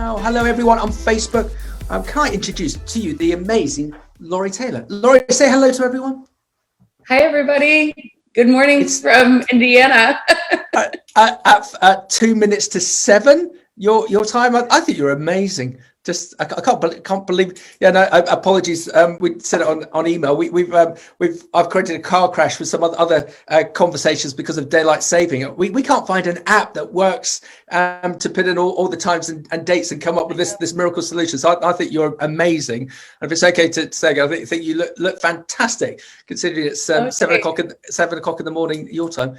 Wow. Hello, everyone on Facebook. Can I introduce to you the amazing Laurie Taylor? Laurie, say hello to everyone. Hi, everybody. Good morning from Indiana. At 2 minutes to 7, your time. I think you're amazing. Just I can't believe. Yeah, no. Apologies. We said it on email. I've created a car crash with some other conversations because of daylight saving. We can't find an app that works to put in all the times and dates and come up with this miracle solution. So I think you're amazing. And if it's okay to say, I think you look fantastic considering it's 7 o'clock in the morning your time.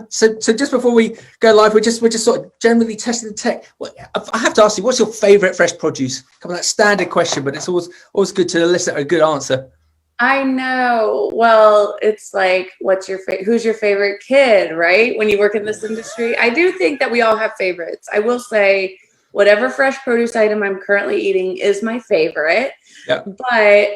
So just before we go live, we're just sort of generally testing the tech. I have to ask you, what's your favorite fresh produce? Come on, that standard question, but it's always good to elicit a good answer. I know. Well, it's like, who's your favorite kid, right? When you work in this industry, I do think that we all have favorites. I will say, whatever fresh produce item I'm currently eating is my favorite. Yeah. But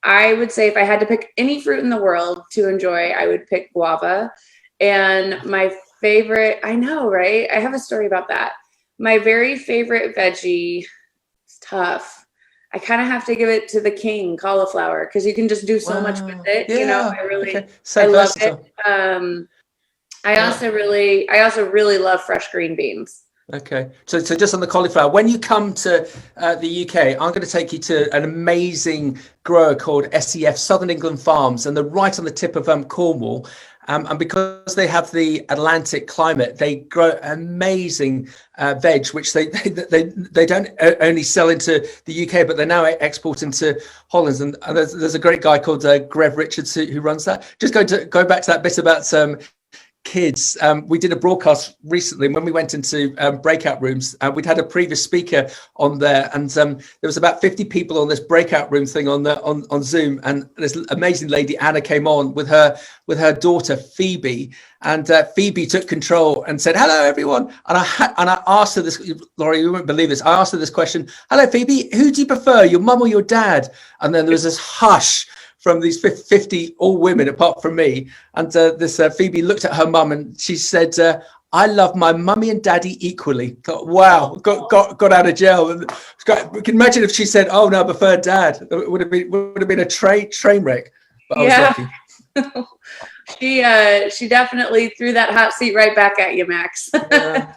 I would say if I had to pick any fruit in the world to enjoy, I would pick guava. And my favorite, I know, right? I have a story about that. My very favorite veggie, it's tough. I kind of have to give it to the king, cauliflower, because you can just do so much with it. Yeah. You know, I love versatile. it. I also really love fresh green beans. Okay, so just on the cauliflower, when you come to the UK, I'm going to take you to an amazing grower called SEF, Southern England Farms, and they're right on the tip of Cornwall. And because they have the Atlantic climate, they grow amazing veg, which they don't only sell into the UK, but they're now exporting to Holland. And there's a great guy called Grev Richards who runs that. Just go back to that bit about kids. We did a broadcast recently when we went into breakout rooms. We'd had a previous speaker on there, and there was about 50 people on this breakout room thing on Zoom. And this amazing lady Anna came on with her daughter Phoebe, and Phoebe took control and said, "Hello, everyone." And I asked her this, Laurie, you won't believe this. I asked her this question: "Hello, Phoebe. Who do you prefer, your mum or your dad?" And then there was this hush from these 50, all women apart from me. And this Phoebe looked at her mum and she said, "I love my mummy and daddy equally." Wow, got out of jail. And we can imagine if she said, "Oh no, I prefer dad." It would have been a train wreck. But I was lucky. She definitely threw that hot seat right back at you, Max. Yeah.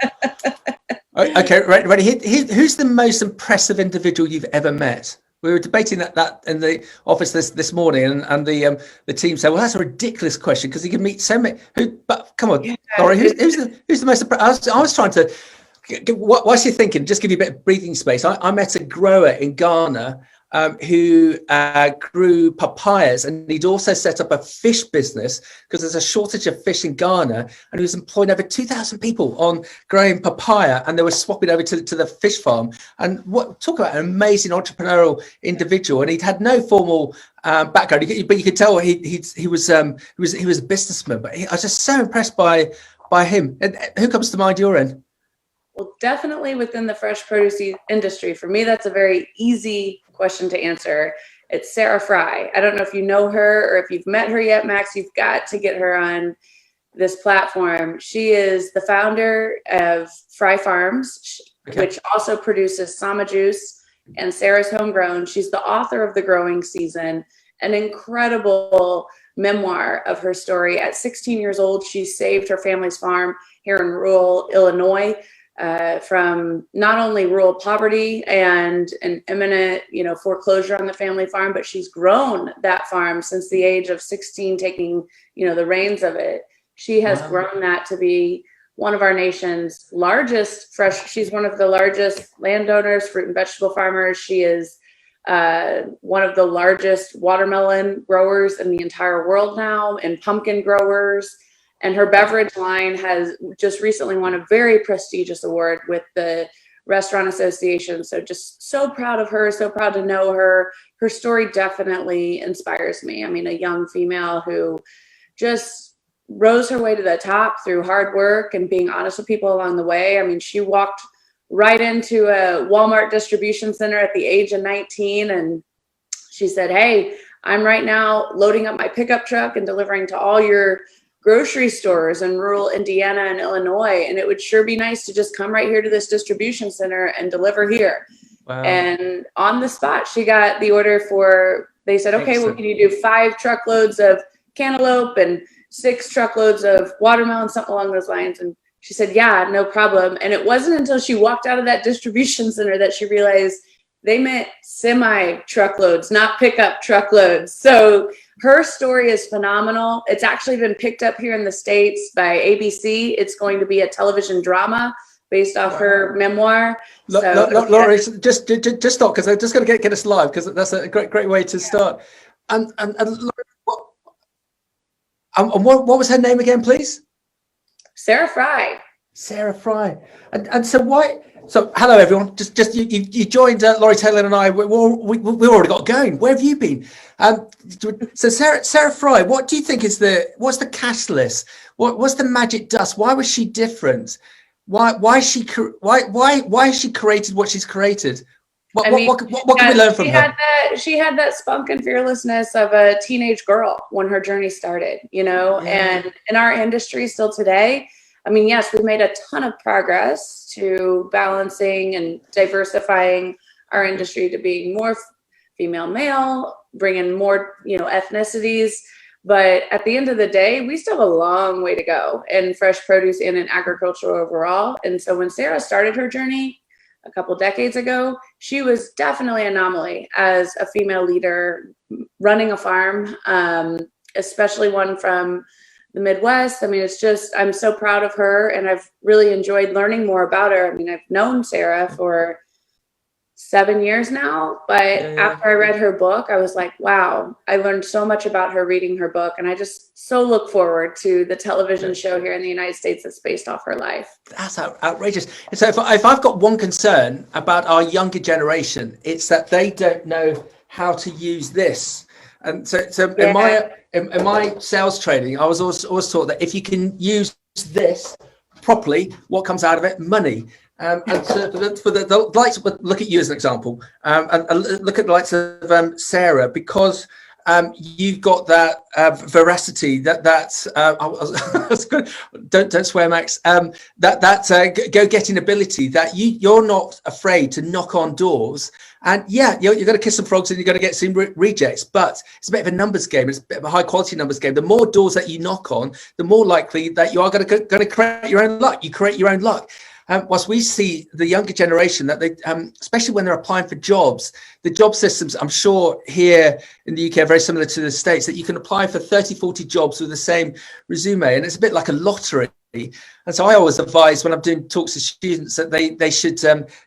Okay, ready. Who's the most impressive individual you've ever met? We were debating that in the office this morning, and the team said, "Well, that's a ridiculous question because you can meet so many." But come on, Laurie, who's the most? I was trying to. Whilst you're thinking, just give you a bit of breathing space. I met a grower in Ghana who grew papayas, and he'd also set up a fish business because there's a shortage of fish in Ghana, and he was employing over 2,000 people on growing papaya, and they were swapping over to the fish farm. And talk about an amazing entrepreneurial individual, and he'd had no formal background, but you could tell he was a businessman. But I was just so impressed by him. And who comes to mind your end? Well, definitely within the fresh produce industry. For me, that's a very easy question to answer. It's Sarah Fry. I don't know if you know her or if you've met her yet, Max. You've got to get her on this platform. She is the founder of Fry Farms, which also produces Sama Juice and Sarah's Homegrown. She's the author of The Growing Season, an incredible memoir of her story. At 16 years old, she saved her family's farm here in rural Illinois from not only rural poverty and an imminent, foreclosure on the family farm, but she's grown that farm since the age of 16, taking, the reins of it. She has grown that to be one of our nation's largest she's one of the largest landowners, fruit and vegetable farmers. She is one of the largest watermelon growers in the entire world now, and pumpkin growers. And her beverage line has just recently won a very prestigious award with the Restaurant Association. So just so proud of her, so proud to know her. Her story definitely inspires me. I mean, a young female who just rose her way to the top through hard work and being honest with people along the way. I mean, she walked right into a Walmart distribution center at the age of 19, and she said, "Hey, I'm right now loading up my pickup truck and delivering to all your grocery stores in rural Indiana and Illinois. And it would sure be nice to just come right here to this distribution center and deliver here. Wow. And on the spot, she got the order for, they said, okay, well, Excellent. can you do 5 truckloads of cantaloupe and 6 truckloads of watermelon, something along those lines? And she said, yeah, no problem. And it wasn't until she walked out of that distribution center that she realized they meant semi truckloads, not pickup truckloads. So her story is phenomenal. It's actually been picked up here in the States by ABC. It's going to be a television drama based off her memoir. Laurie, just stop, because I'm just going to get us live, because that's a great way to start. And what was her name again, please? Sarah Fry. Sarah Fry. And so why? So hello everyone. Just you joined Laurie Taylor and I. We already got going. Where have you been? So Sarah Fry, what do you think is what's the catalyst? What's the magic dust? Why was she different? Why has she created what she's created? What can we learn from her? She had that spunk and fearlessness of a teenage girl when her journey started, and in our industry still today, I mean, yes, we've made a ton of progress to balancing and diversifying our industry to being more female male, bringing more, ethnicities. But at the end of the day, we still have a long way to go in fresh produce and in agriculture overall. And so when Sarah started her journey a couple decades ago, she was definitely an anomaly as a female leader running a farm, especially one from the Midwest. I mean, I'm so proud of her, and I've really enjoyed learning more about her. I mean, I've known Sarah for 7 years now, but after I read her book, I was like, wow, I learned so much about her reading her book. And I just so look forward to the television show here in the United States that's based off her life. That's outrageous. So if I've got one concern about our younger generation, it's that they don't know how to use this. And so in my sales training, I was always taught that if you can use this properly, what comes out of it? Money. And so for the likes of, look at you as an example, and look at the likes of Sarah, because you've got that veracity, that's don't swear, Max. That go-getting ability, that you're not afraid to knock on doors. And yeah, you're going to kiss some frogs and you're going to get some rejects, but it's a bit of a numbers game. It's a bit of a high quality numbers game. The more doors that you knock on, the more likely that you are going to create your own luck. You create your own luck. Whilst we see the younger generation that they, especially when they're applying for jobs, the job systems, I'm sure here in the UK are very similar to the States, that you can apply for 30, 40 jobs with the same resume. And it's a bit like a lottery. And so I always advise when I'm doing talks to students that they should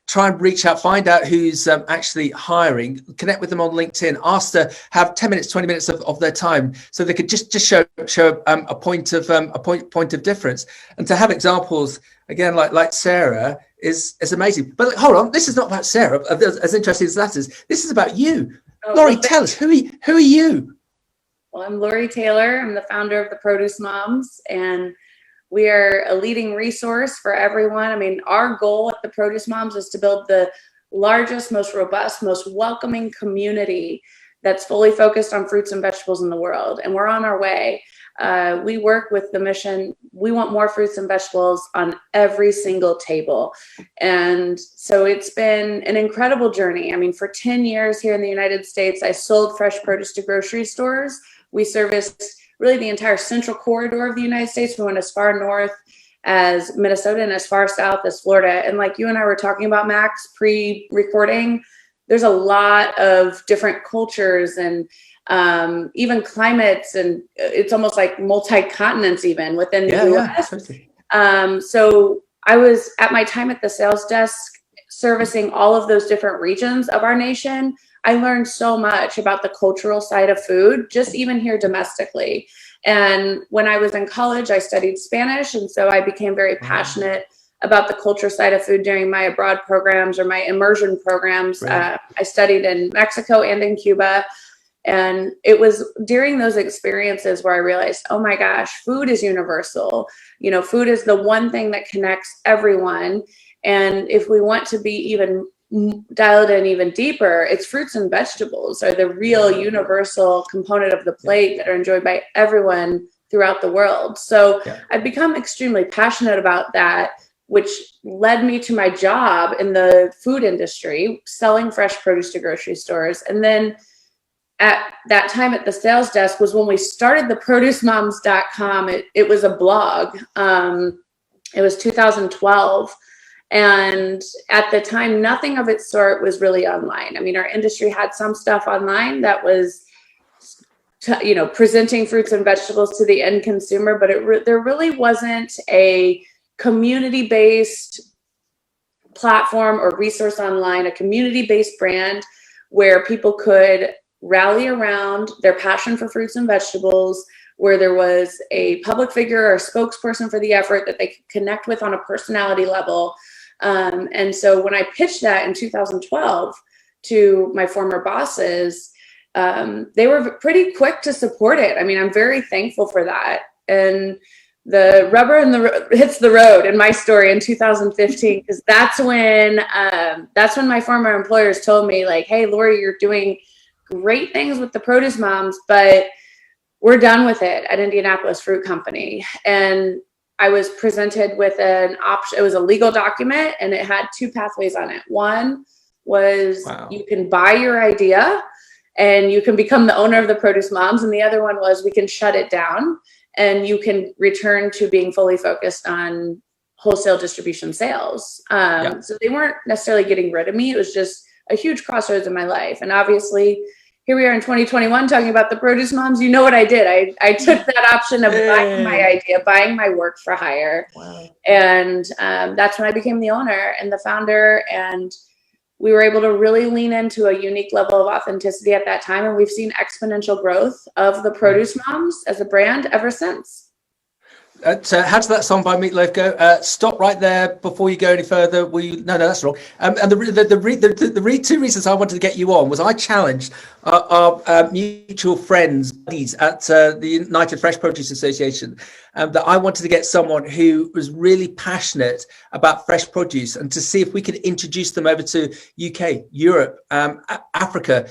try and reach out, find out who's actually hiring, connect with them on LinkedIn, ask to have 10 minutes, 20 minutes of their time, so they could just show a point of difference. And to have examples again like Sarah is amazing. But hold on, this is not about Sarah, as interesting as that is. This is about you. Laurie, tell us, who are you? Well, I'm Laurie Taylor. I'm the founder of the Produce Moms, and we are a leading resource for everyone. I mean, our goal at the Produce Moms is to build the largest, most robust, most welcoming community that's fully focused on fruits and vegetables in the world. And we're on our way. We work with the mission. We want more fruits and vegetables on every single table. And so it's been an incredible journey. I mean, for 10 years here in the United States, I sold fresh produce to grocery stores. We serviced really the entire central corridor of the United States. We went as far north as Minnesota and as far south as Florida. And like you and I were talking about, Max, pre-recording, there's a lot of different cultures and even climates, and it's almost like multi-continents even within the US. Totally. So I was at my time at the sales desk servicing all of those different regions of our nation. I learned so much about the cultural side of food, just even here domestically. And when I was in college, I studied Spanish. And so I became very passionate about the culture side of food during my abroad programs or my immersion programs. I studied in Mexico and in Cuba. And it was during those experiences where I realized, oh my gosh, food is universal. Food is the one thing that connects everyone. And if we want to be even dialed in even deeper, it's fruits and vegetables are the real universal component of the plate that are enjoyed by everyone throughout the world. So Yeah. I've become extremely passionate about that, which led me to my job in the food industry, selling fresh produce to grocery stores. And then at that time at the sales desk was when we started the producemoms.com. It was a blog. It was 2012. And at the time, nothing of its sort was really online. I mean, our industry had some stuff online that was, presenting fruits and vegetables to the end consumer, but there really wasn't a community-based platform or resource online, a community-based brand where people could rally around their passion for fruits and vegetables, where there was a public figure or spokesperson for the effort that they could connect with on a personality level. And so when I pitched that in 2012 to my former bosses, they were pretty quick to support it. I mean, I'm very thankful for that. And the rubber hits the road in my story in 2015, because that's when my former employers told me, like, hey, Lori, you're doing great things with the Produce Moms, but we're done with it at Indianapolis Fruit Company. And I was presented with an option. It was a legal document, and it had two pathways on it. One was you can buy your idea and you can become the owner of the Produce Moms. And the other one was we can shut it down and you can return to being fully focused on wholesale distribution sales. So they weren't necessarily getting rid of me. It was just a huge crossroads in my life. And obviously, here we are in 2021 talking about the Produce Moms. You know what I did? I took that option of buying my idea, buying my work for hire. Wow. And that's when I became the owner and the founder. And we were able to really lean into a unique level of authenticity at that time. And we've seen exponential growth of the Produce Moms as a brand ever since. So how does that song by Meatloaf go? Stop right there before you go any further. No, that's wrong. And the two reasons I wanted to get you on was I challenged our mutual friends, buddies at the United Fresh Produce Association, that I wanted to get someone who was really passionate about fresh produce and to see if we could introduce them over to UK, Europe, Africa,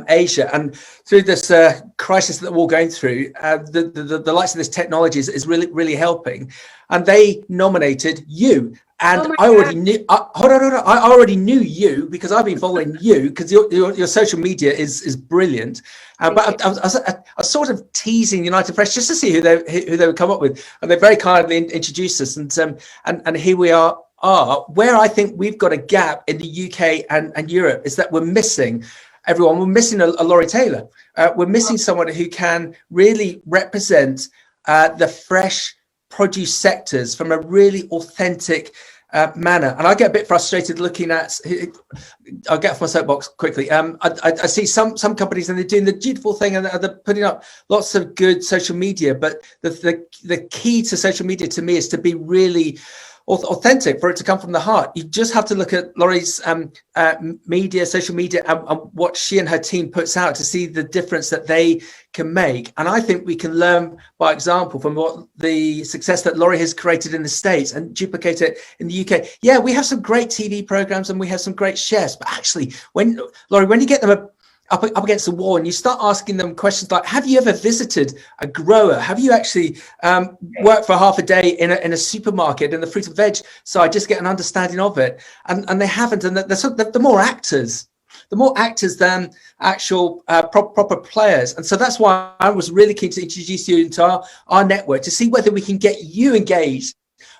Asia. And through this crisis that we're all going through, the likes of this technology is really helping. And they nominated you. And I already knew. Hold on. I already knew you because I've been following you because your social media is brilliant. But I was sort of teasing United Fresh just to see who they would come up with, and they very kindly introduced us. And here we are. Where I think we've got a gap in the UK and Europe is that we're missing everyone. We're missing a Laurie Taylor. We're missing someone who can really represent the fresh produce sectors from a really authentic manner. And I get a bit frustrated looking at, I'll get off my soapbox quickly. I see some companies and they're doing the beautiful thing and they're putting up lots of good social media, but the key to social media to me is to be really authentic, for it to come from the heart. You just have to look at Laurie's social media and what she and her team puts out to see the difference that they can make. And I think we can learn by example from what the success that Laurie has created in the States and duplicate it in the UK. Yeah, we have some great TV programs and we have some great chefs, but actually when you get them up against the wall and you start asking them questions like, have you ever visited a grower? Have you actually worked for half a day in a supermarket in the fruit and veg side, just get an understanding of it? And they haven't. And the more actors than actual proper players. And so that's why I was really keen to introduce you into our network to see whether we can get you engaged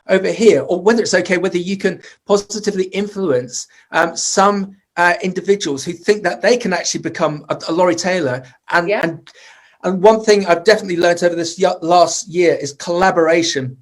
over here, or whether it's okay, whether you can positively influence some individuals who think that they can actually become a Laurie Taylor. And one thing I've definitely learned over this last year is collaboration.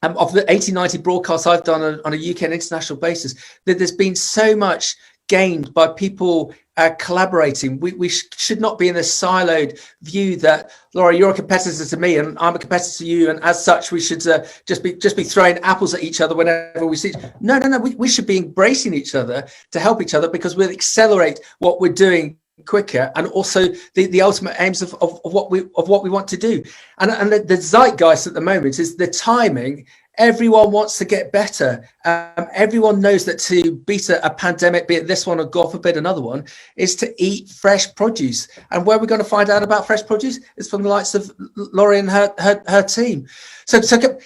Of the 80-90 broadcasts I've done on a UK and international basis, that there's been so much gained by people collaborating. We should not be in this siloed view that, Laura, you're a competitor to me and I'm a competitor to you, and as such we should just be throwing apples at each other whenever we see. No, we should be embracing each other to help each other, because we'll accelerate what we're doing quicker, and also the ultimate aims of what we want to do. And the zeitgeist at the moment is the timing everyone wants to get better. Everyone knows that to beat a pandemic, be it this one or God forbid another one, is to eat fresh produce. And where we're going to find out about fresh produce is from the likes of Laurie and her team. So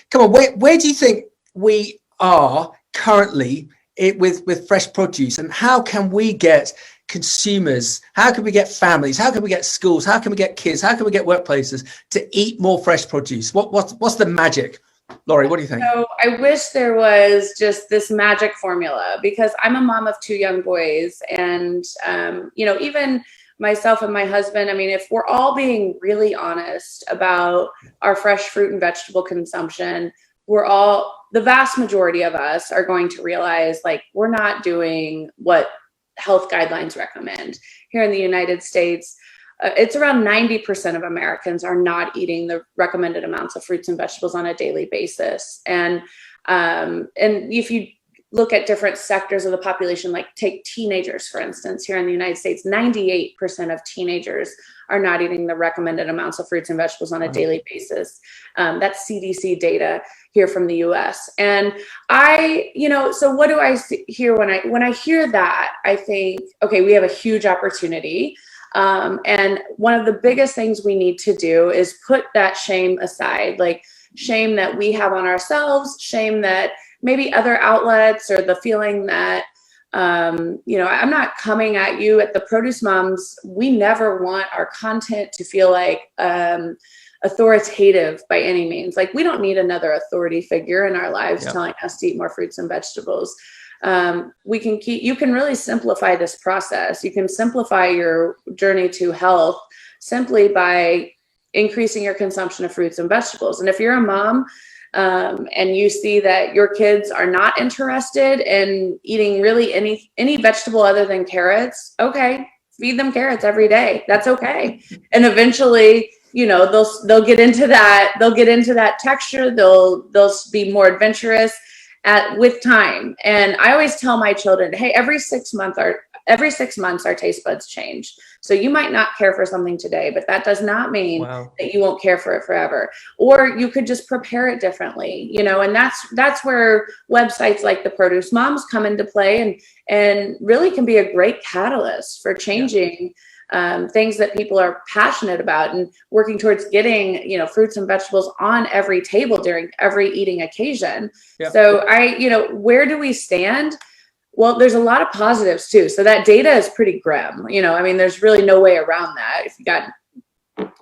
come on, where do you think we are currently with fresh produce, and how can we get consumers, how can we get families, how can we get schools, how can we get kids, how can we get workplaces to eat more fresh produce? What's the magic? Laurie, what do you think? So I wish there was just this magic formula, because I'm a mom of two young boys, and even myself and my husband, I mean, if we're all being really honest about our fresh fruit and vegetable consumption, the vast majority of us are going to realize, like, we're not doing what health guidelines recommend. Here in the United States, it's around 90% of Americans are not eating the recommended amounts of fruits and vegetables on a daily basis. And if you look at different sectors of the population, like take teenagers, for instance, here in the United States, 98% of teenagers are not eating the recommended amounts of fruits and vegetables on a daily basis. That's CDC data here from the US. And so what do I hear when I hear that? I think, okay, we have a huge opportunity. And one of the biggest things we need to do is put that shame aside, like shame that we have on ourselves, shame that maybe other outlets, or the feeling that, I'm not coming at you at the Produce Moms. We never want our content to feel like authoritative by any means. Like, we don't need another authority figure in our lives telling us to eat more fruits and vegetables. You can really simplify this process. You can simplify your journey to health simply by increasing your consumption of fruits and vegetables. And if you're a mom, and you see that your kids are not interested in eating really any vegetable other than carrots, okay, feed them carrots every day. That's okay. And eventually, they'll get into that. They'll get into that texture. They'll be more adventurous with time. And I always tell my children, hey, every 6 months our taste buds change. So you might not care for something today, but that does not mean that you won't care for it forever. Or you could just prepare it differently, and that's where websites like the Produce Moms come into play, and really can be a great catalyst for changing things that people are passionate about, and working towards getting, fruits and vegetables on every table during every eating occasion. Yeah. So where do we stand? Well, there's a lot of positives too. So that data is pretty grim. There's really no way around that. If you got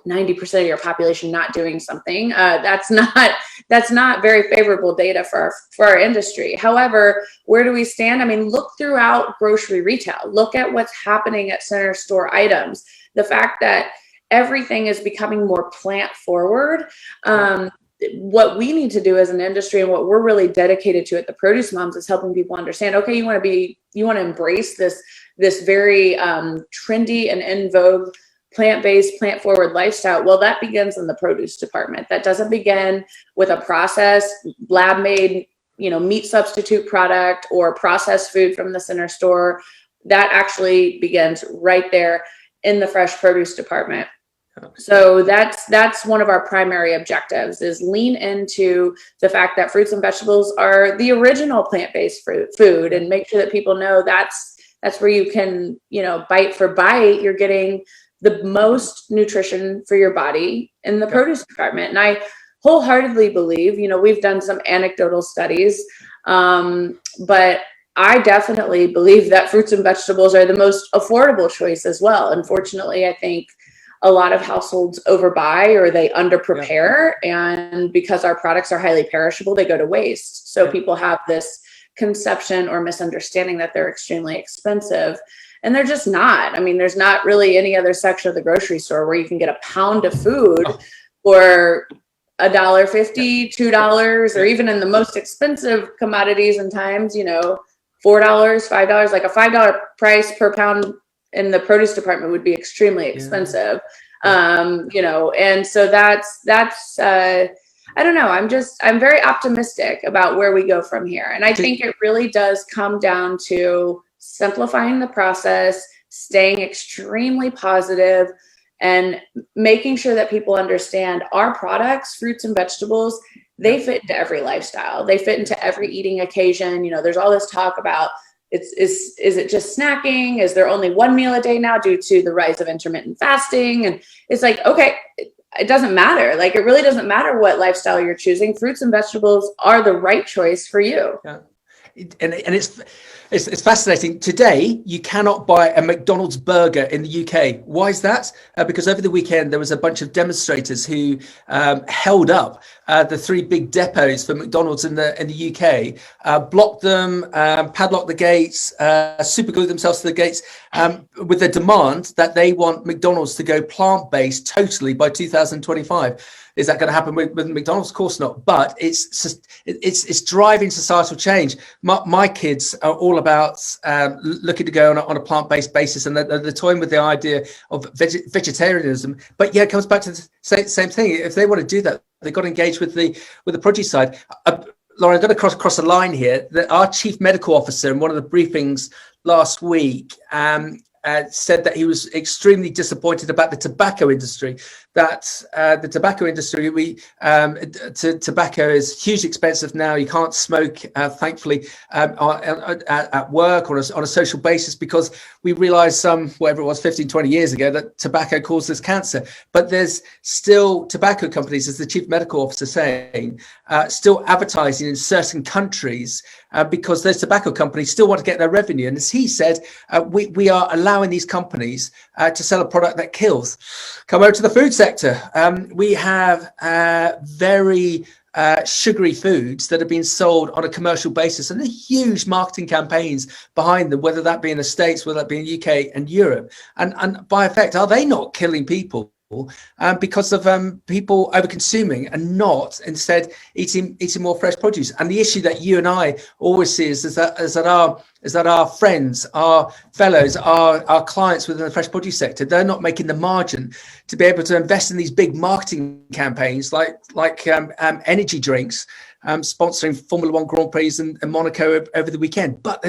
90% of your population not doing something, that's not very favorable data for our industry. However, where do we stand? Look throughout grocery retail. Look at what's happening at center store items. The fact that everything is becoming more plant forward. What we need to do as an industry, and what we're really dedicated to at the Produce Moms, is helping people understand, okay, you want to embrace this very trendy and in vogue plant-based, plant-forward lifestyle. Well, that begins in the produce department. That doesn't begin with a processed, lab-made, meat substitute product or processed food from the center store. That actually begins right there in the fresh produce department. So that's one of our primary objectives, is lean into the fact that fruits and vegetables are the original plant-based food, and make sure that people know that's where you can, bite for bite, you're getting the most nutrition for your body in the produce department. And I wholeheartedly believe, we've done some anecdotal studies, but I definitely believe that fruits and vegetables are the most affordable choice as well. Unfortunately, I think a lot of households overbuy, or they underprepare, and because our products are highly perishable, they go to waste. So people have this conception or misunderstanding that they're extremely expensive, and they're just not. There's not really any other section of the grocery store where you can get a pound of food for $1.50, $2, or even in the most expensive commodities and times, $4, $5, like a $5 price per pound in the produce department would be extremely expensive. And so that's I don't know. I'm very optimistic about where we go from here. And I think it really does come down to simplifying the process, staying extremely positive, and making sure that people understand our products, fruits and vegetables, they fit into every lifestyle. They fit into every eating occasion. You know, there's all this talk about is it just snacking? Is there only one meal a day now due to the rise of intermittent fasting? And it's like, okay, it doesn't matter. Like, it really doesn't matter what lifestyle you're choosing. Fruits and vegetables are the right choice for you. Yeah. And it's fascinating. Today, you cannot buy a McDonald's burger in the UK. Why is that? Because over the weekend, there was a bunch of demonstrators who held up the three big depots for McDonald's in the UK, blocked them, padlocked the gates, superglued themselves to the gates with the demand that they want McDonald's to go plant-based totally by 2025. Is that going to happen with McDonald's? Of course not. But it's driving societal change. My kids are all about looking to go on a plant-based basis, and they're toying with the idea of vegetarianism. But yeah, it comes back to the same thing. If they want to do that, they've got to engage with the produce side. Lauren, I'm going to cross a line here. That our chief medical officer in one of the briefings last week said that he was extremely disappointed about the tobacco industry. That the tobacco industry, tobacco is hugely expensive now. You can't smoke, thankfully, at work or on a social basis, because we realized whatever it was, 15, 20 years ago, that tobacco causes cancer. But there's still tobacco companies, as the chief medical officer saying, still advertising in certain countries because those tobacco companies still want to get their revenue. And as he said, we are allowing these companies to sell a product that kills. Come over to the food sector. We have very sugary foods that are being sold on a commercial basis, and the huge marketing campaigns behind them, whether that be in the States, whether that be in the UK and Europe. And by effect, are they not killing people? Because of people over consuming and not instead eating more fresh produce? And the issue that you and I always see is that our friends, our fellows, our clients within the fresh produce sector, they're not making the margin to be able to invest in these big marketing campaigns like energy drinks, sponsoring Formula One Grand Prix in Monaco over the weekend. But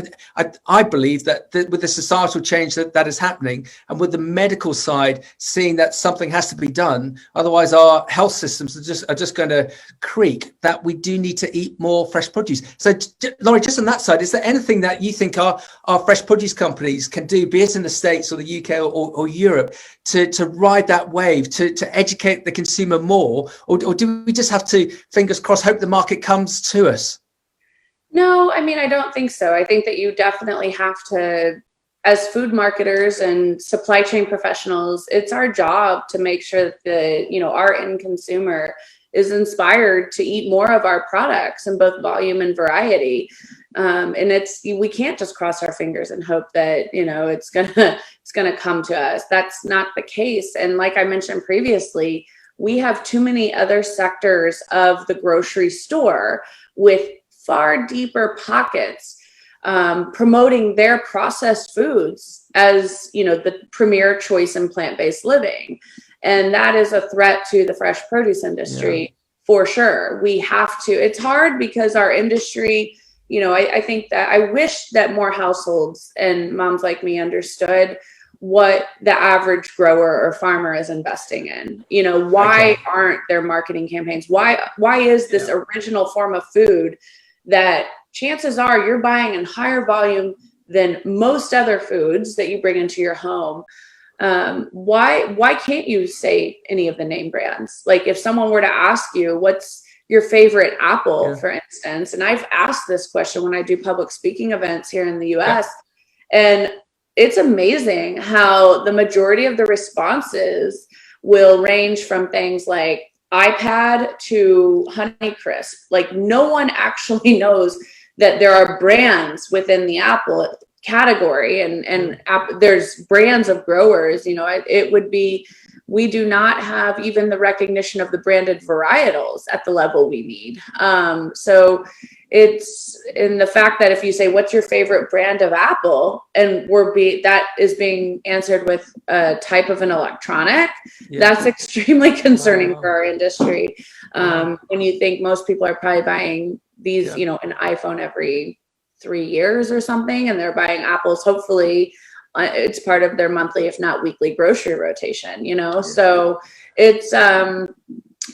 I believe that with the societal change that is happening, and with the medical side seeing that something has to be done, otherwise our health systems are just going to creak, that we do need to eat more fresh produce. So, Laurie, just on that side, is there anything that you think our fresh produce companies can do, be it in the States or the UK or Europe, to ride that wave, to educate the consumer more? Or do we just have to, fingers crossed, hope the market comes to us? No, I mean, I don't think so. I think that you definitely have to, as food marketers and supply chain professionals, it's our job to make sure that our end consumer is inspired to eat more of our products in both volume and variety. And we can't just cross our fingers and hope that it's gonna come to us. That's not the case. And like I mentioned previously, we have too many other sectors of the grocery store with far deeper pockets promoting their processed foods as the premier choice in plant-based living. And that is a threat to the fresh produce industry, for sure. We have to. It's hard because our industry, I think that I wish that more households and moms like me understood what the average grower or farmer is investing in. Why aren't there marketing campaigns? Why is this original form of food that chances are you're buying in higher volume than most other foods that you bring into your home? Why can't you say any of the name brands? Like, if someone were to ask you, what's your favorite apple, for instance, and I've asked this question when I do public speaking events here in the US, and it's amazing how the majority of the responses will range from things like iPad to Honeycrisp. Like, no one actually knows that there are brands within the apple category, and there's brands of growers. It would be, we do not have even the recognition of the branded varietals at the level we need. So it's in the fact that if you say, what's your favorite brand of apple? And that is being answered with a type of an electronic, that's extremely concerning for our industry. When you think most people are probably buying these, an iPhone every 3 years or something, and they're buying apples, hopefully it's part of their monthly, if not weekly, grocery rotation, So it's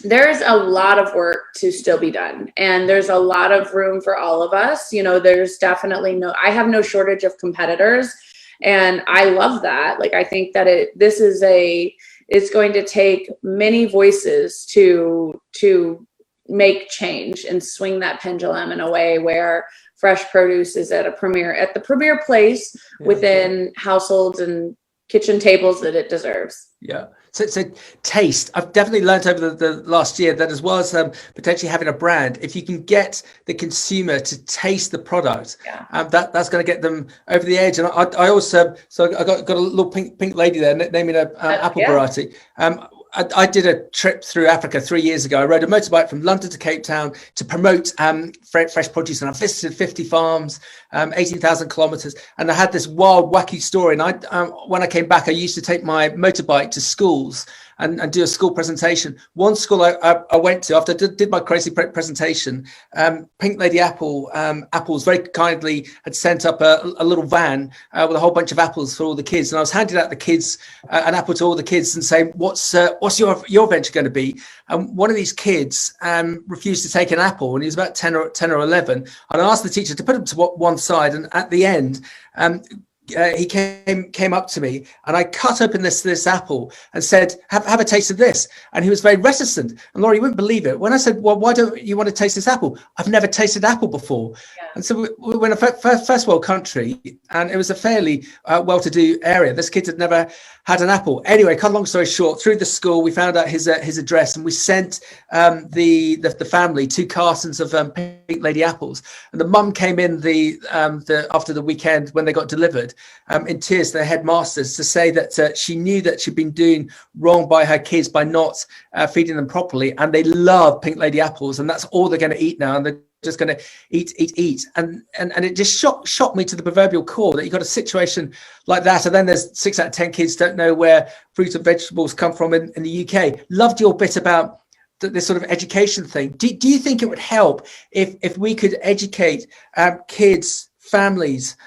there's a lot of work to still be done, and there's a lot of room for all of us. There's definitely I have no shortage of competitors, and I love that. Like, I think that it's going to take many voices to make change and swing that pendulum in a way where fresh produce is at the premier place within households and kitchen tables that it deserves. Yeah. So taste, I've definitely learned over the last year that, as well as potentially having a brand, if you can get the consumer to taste the product, that's going to get them over the edge. And I also, so I got a little pink lady there naming an apple variety. I did a trip through Africa 3 years ago. I rode a motorbike from London to Cape Town to promote fresh produce, and I visited 50 farms, 18,000 kilometers, and I had this wild, wacky story. And when I came back, I used to take my motorbike to schools and do a school presentation. One school I went to, after I did my crazy presentation, Pink Lady Apples very kindly had sent up a little van with a whole bunch of apples for all the kids. And I was handing out the kids an apple to all the kids and saying, what's your venture going to be? And one of these kids refused to take an apple, and he was about 10 or 11. And I asked the teacher to put him to one side. And at the end, he came up to me, and I cut open this apple and said, have a taste of this. And he was very reticent. And Laura, you wouldn't believe it. When I said, well, why don't you want to taste this apple? I've never tasted apple before. Yeah. And so we were in a first world country, and it was a fairly well-to-do area. This kid had never had an apple. Anyway, cut a long story short, through the school, we found out his address, and we sent the family 2 cartons of Pink Lady apples. And the mum came in after the weekend when they got delivered, in tears to the headmasters, to say that she knew that she'd been doing wrong by her kids by not feeding them properly, and they love Pink Lady apples, and that's all they're going to eat now, and they're just going to eat. And it just shocked me to the proverbial core that you got a situation like that, and then there's 6 out of 10 kids don't know where fruit and vegetables come from in the UK. Loved your bit about this sort of education thing. Do you think it would help if we could educate kids, families,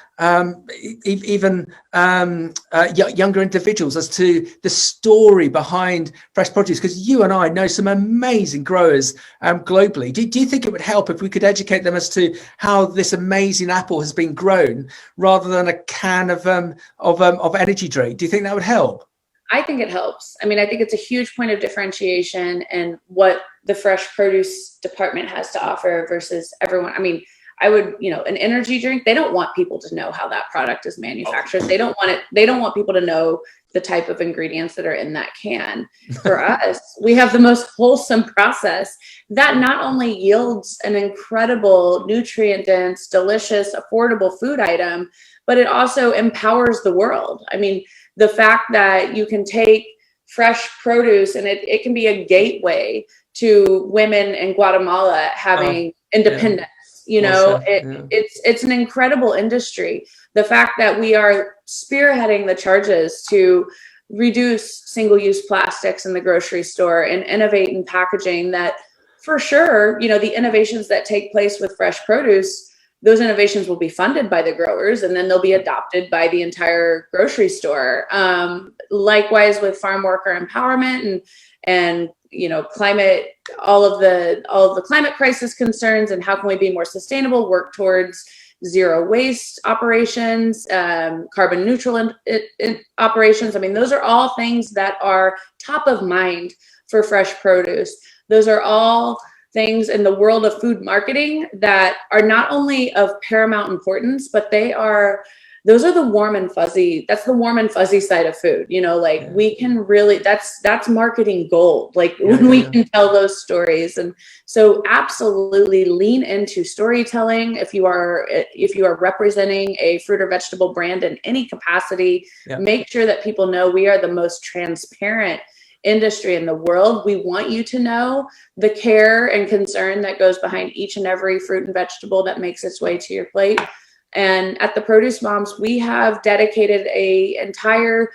even younger individuals as to the story behind fresh produce? Because you and I know some amazing growers globally. Do you think it would help if we could educate them as to how this amazing apple has been grown, rather than a can of energy drink? Do you think that would help? I think it helps. I mean, I think it's a huge point of differentiation and what the fresh produce department has to offer versus everyone. I mean, I would, an energy drink, they don't want people to know how that product is manufactured. They don't want people to know the type of ingredients that are in that can. For us, we have the most wholesome process that not only yields an incredible, nutrient dense, delicious, affordable food item, but it also empowers the world. I mean, the fact that you can take fresh produce and it can be a gateway to women in Guatemala having independence. It's an incredible industry. The fact that we are spearheading the charges to reduce single-use plastics in the grocery store and innovate in packaging, that for sure, the innovations that take place with fresh produce, those innovations will be funded by the growers, and then they'll be adopted by the entire grocery store. Likewise with farm worker empowerment and climate, all of the climate crisis concerns, and how can we be more sustainable, work towards zero waste operations, carbon neutral operations. I mean, those are all things that are top of mind for fresh produce. Those are all things in the world of food marketing that are not only of paramount importance, but those are the warm and fuzzy. That's the warm and fuzzy side of food. We can really, that's marketing gold. When we can tell those stories. And so absolutely lean into storytelling. If you are representing a fruit or vegetable brand in any capacity, make sure that people know we are the most transparent industry in the world. We want you to know the care and concern that goes behind each and every fruit and vegetable that makes its way to your plate. And at the Produce Moms, we have dedicated a entire,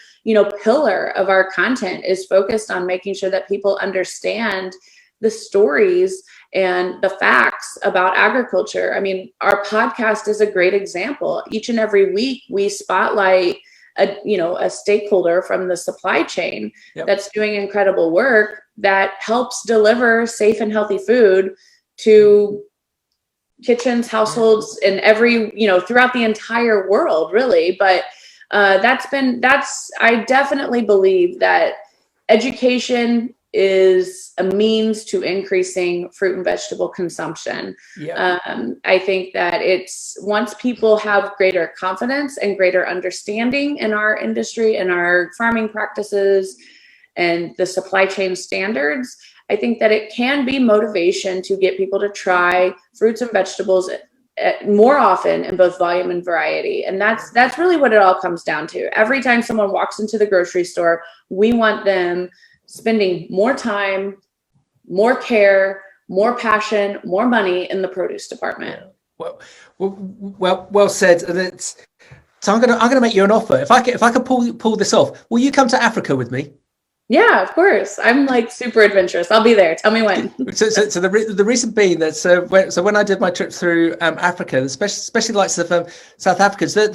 pillar of our content is focused on making sure that people understand the stories and the facts about agriculture. I mean, our podcast is a great example. Each and every week we spotlight a stakeholder from the supply chain that's doing incredible work, that helps deliver safe and healthy food to kitchens, households, and throughout the entire world, really. But I definitely believe that education is a means to increasing fruit and vegetable consumption. Yeah. I think that once people have greater confidence and greater understanding in our industry and our farming practices and the supply chain standards, I think that it can be motivation to get people to try fruits and vegetables more often in both volume and variety. And that's really what it all comes down to. Every time someone walks into the grocery store, we want them spending more time, more care, more passion, more money in the produce department. Well said. And so I'm gonna make you an offer. If I can pull this off, will you come to Africa with me? Yeah, of course. I'm like super adventurous. I'll be there. Tell me when. So the reason being that when I did my trip through Africa, especially like South Africans, they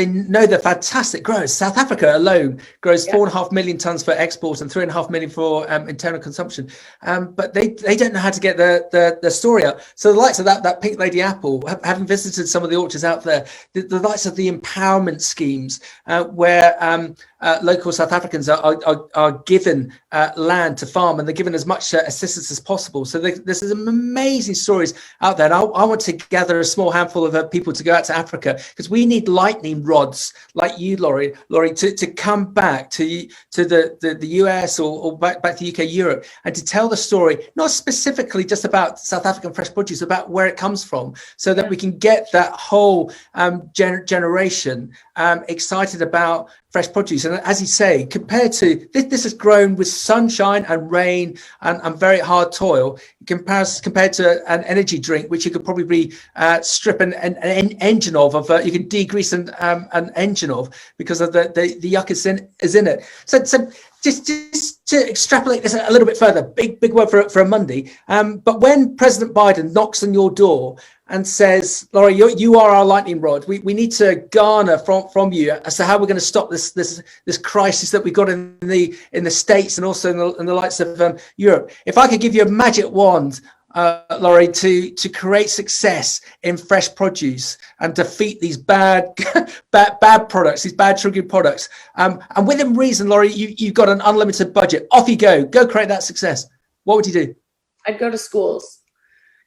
know they're fantastic growers. South Africa alone grows 4.5 million tons for export and 3.5 million for internal consumption. But they don't know how to get the story out. So the likes of that Pink Lady apple, having visited some of the orchards out there, the likes of the empowerment schemes where local South Africans are given land to farm, and they're given as much assistance as possible. So there's some amazing stories out there. And I want to gather a small handful of people to go out to Africa, because we need lightning rods like you, Laurie, to come back to the US or back to UK, Europe, and to tell the story, not specifically just about South African fresh produce, about where it comes from, so that we can get that whole generation excited about fresh produce. And as you say, compared to this has grown with sunshine and rain and very hard toil, compared to an energy drink, which you could probably strip an engine of you can degrease an engine of, because of the yuck is in it. So just to extrapolate this a little bit further, big word for a Monday. But when President Biden knocks on your door and says, Laurie, you are our lightning rod, we need to garner from you as to how we're going to stop this crisis that we've got in the States and also in the likes of Europe. If I could give you a magic wand, Laurie, to create success in fresh produce and defeat these bad products, these bad sugary products, and within reason, Laurie, you've got an unlimited budget. Off you go create that success. What would you do? I'd go to schools,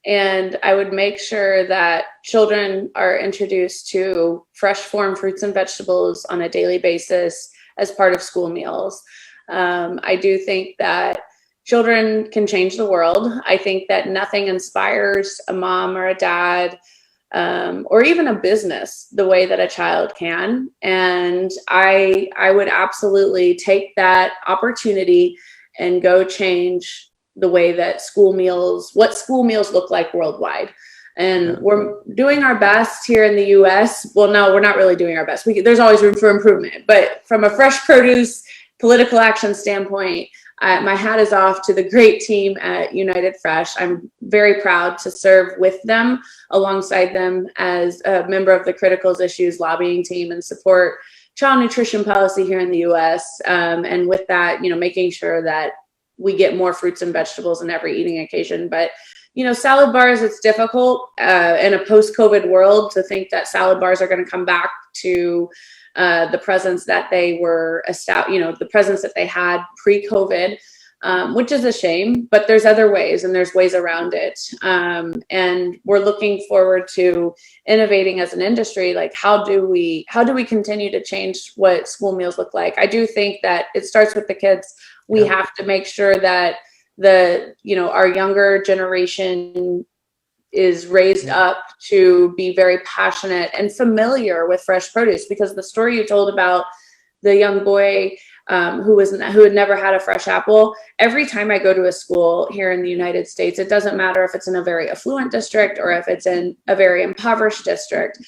and I would make sure that children are introduced to fresh form fruits and vegetables on a daily basis as part of school meals. I do think that children can change the world. I think that nothing inspires a mom or a dad or even a business the way that a child can. And I would absolutely take that opportunity and go change the way that what school meals look like worldwide. And we're doing our best here in the US. Well, no, we're not really doing our best. There's always room for improvement. But from a fresh produce political action standpoint, my hat is off to the great team at United Fresh. I'm very proud to serve with them, alongside them, as a member of the Criticals Issues lobbying team, and support child nutrition policy here in the US. And with that, making sure that we get more fruits and vegetables in every eating occasion. But, salad bars, it's difficult in a post-COVID world to think that salad bars are going to come back to the presence that they were the presence that they had pre-COVID, which is a shame, but there's other ways and there's ways around it. And we're looking forward to innovating as an industry. Like, how do we continue to change what school meals look like? I do think that it starts with the kids. We have to make sure that our younger generation is raised up to be very passionate and familiar with fresh produce, because the story you told about the young boy who had never had a fresh apple, every time I go to a school here in the United States, it doesn't matter if it's in a very affluent district or if it's in a very impoverished district,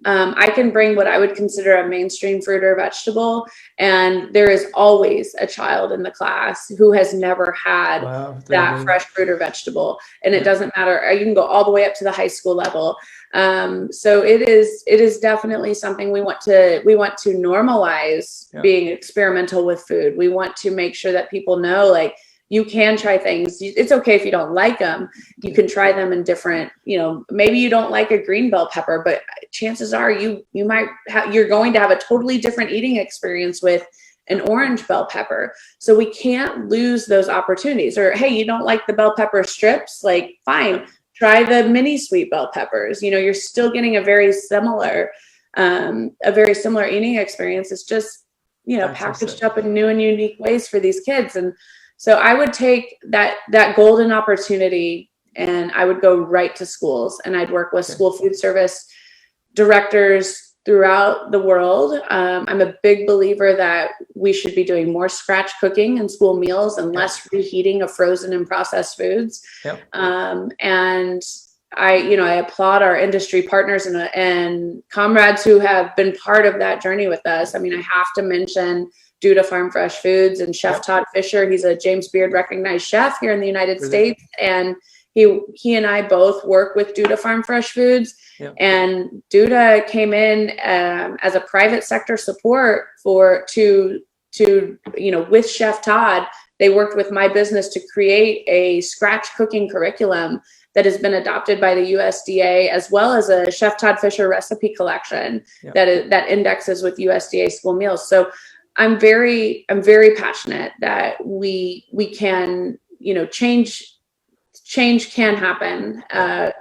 I can bring what I would consider a mainstream fruit or vegetable, and there is always a child in the class who has never had that fresh fruit or vegetable. And it doesn't matter. You can go all the way up to the high school level. So it is definitely something we want to normalize, being experimental with food. We want to make sure that people know, like, you can try things. It's okay if you don't like them. You can try them in different, maybe you don't like a green bell pepper, but chances are you're going to have a totally different eating experience with an orange bell pepper. So we can't lose those opportunities. Or, hey, you don't like the bell pepper strips? Like, fine, try the mini sweet bell peppers. You're still getting a very similar eating experience. It's just, packaged up in new and unique ways for these kids. And so I would take that golden opportunity and I would go right to schools, and I'd work with school food service directors throughout the world. I'm a big believer that we should be doing more scratch cooking in school meals and less reheating of frozen and processed foods. And I applaud our industry partners and comrades who have been part of that journey with us. I mean, I have to mention Duda Farm Fresh Foods and Chef Todd Fisher. He's a James Beard recognized chef here in the United States. And he and I both work with Duda Farm Fresh Foods. And Duda came in as a private sector support with Chef Todd. They worked with my business to create a scratch cooking curriculum that has been adopted by the USDA, as well as a Chef Todd Fisher recipe collection that indexes with USDA school meals. So I'm very passionate that we can, change can happen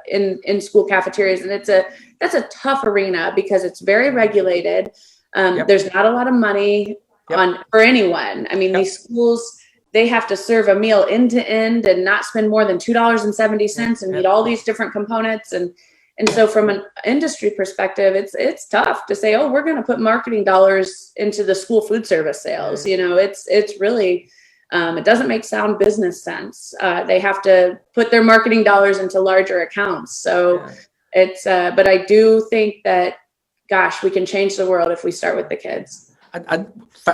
in school cafeterias. And that's a tough arena because it's very regulated. There's not a lot of money for anyone. I mean, these schools, they have to serve a meal end to end and not spend more than $2.70 and meet all these different components. And so from an industry perspective, it's tough to say, oh, we're going to put marketing dollars into the school food service sales. It's really, it doesn't make sound business sense. They have to put their marketing dollars into larger accounts. So but I do think that, gosh, we can change the world if we start with the kids.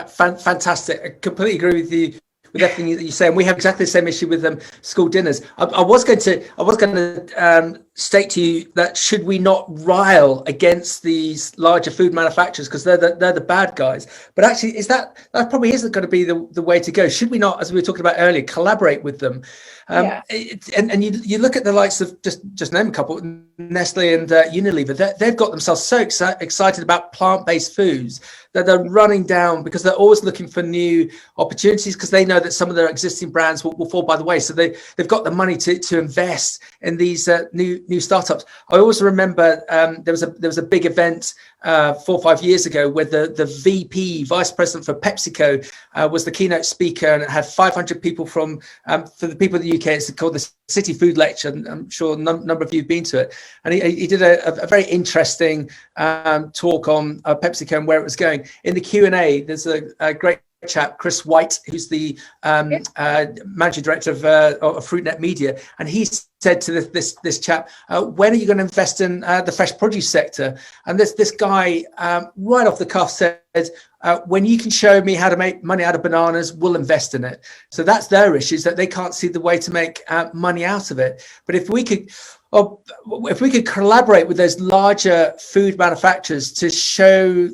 Fantastic. I completely agree with you with everything that you say, and we have exactly the same issue with school dinners. I was going to state to you that should we not rile against these larger food manufacturers because they're the bad guys, but actually that probably isn't going to be the way to go. Should we not, as we were talking about earlier, collaborate with them? And you look at the likes of just name a couple, Nestle and Unilever. They've got themselves so excited about plant-based foods that they're running down because they're always looking for new opportunities because they know that some of their existing brands will fall by the way. So they've got the money to invest in these new startups. I always remember there was a big event 4 or 5 years ago where the vice president for PepsiCo was the keynote speaker, and it had 500 people from for the people in the UK. It's called the City Food Lecture, and I'm sure a number of you have been to it. And he did a very interesting talk on PepsiCo and where it was going. In the Q&A, there's a great chap, Chris White, who's the managing director of FruitNet Media, and he said to this chap, when are you going to invest in the fresh produce sector? And this guy right off the cuff said, when you can show me how to make money out of bananas, we'll invest in it. So that's their issue, is that they can't see the way to make money out of it. But if we could collaborate with those larger food manufacturers to show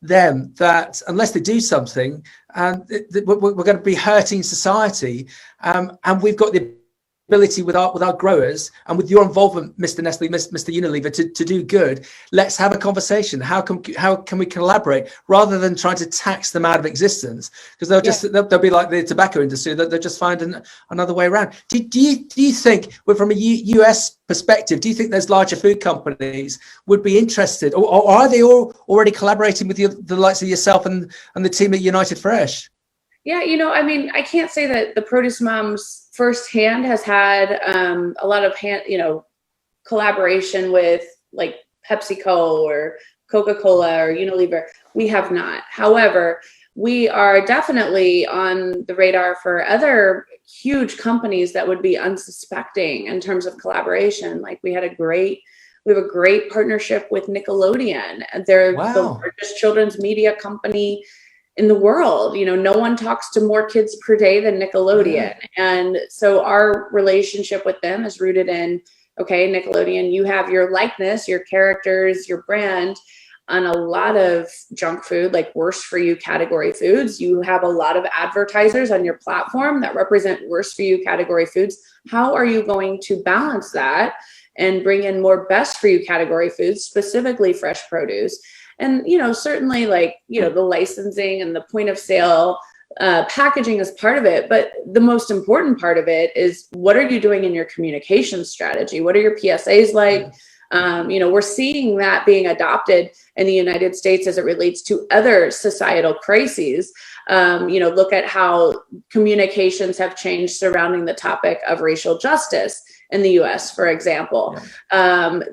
them that unless they do something, we're going to be hurting society, and we've got the ability with our growers and with your involvement, Mr. Nestle, Mr. Unilever, to do good. Let's have a conversation. How can we collaborate rather than trying to tax them out of existence? Because they'll be like the tobacco industry, that they'll just find another way around. Do you think, from a US perspective, do you think those larger food companies would be interested, or are they all already collaborating with the likes of yourself and the team at United Fresh? Yeah, I mean, I can't say that the Produce Moms firsthand has had a lot of collaboration with like PepsiCo or Coca-Cola or Unilever. We have not. However, we are definitely on the radar for other huge companies that would be unsuspecting in terms of collaboration. Like we had a great We have a great partnership with Nickelodeon. They're the Wow. largest children's media company in the world. You know, no one talks to more kids per day than Nickelodeon. And so our relationship with them is rooted in, okay, Nickelodeon, you have your likeness, your characters, your brand on a lot of junk food, like worse for you category foods. You have a lot of advertisers on your platform that represent worse for you category foods. How are you going to balance that and bring in more best for you category foods, specifically fresh produce? And, you know, certainly like, you know, the licensing and the point of sale packaging is part of it. But the most important part of it is, what are you doing in your communication strategy? What are your PSAs like? You know, we're seeing that being adopted in the United States as it relates to other societal crises. You know, look at how communications have changed surrounding the topic of racial justice in the US, for example.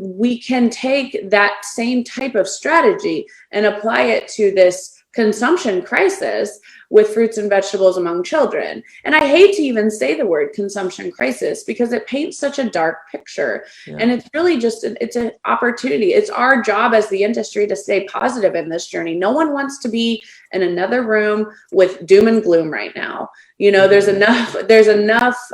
We can take that same type of strategy and apply it to this consumption crisis with fruits and vegetables among children. And I hate to even say the word consumption crisis because it paints such a dark picture. And it's really just, it's an opportunity. It's our job as the industry to stay positive in this journey. No one wants to be in another room with doom and gloom right now. You know, there's enough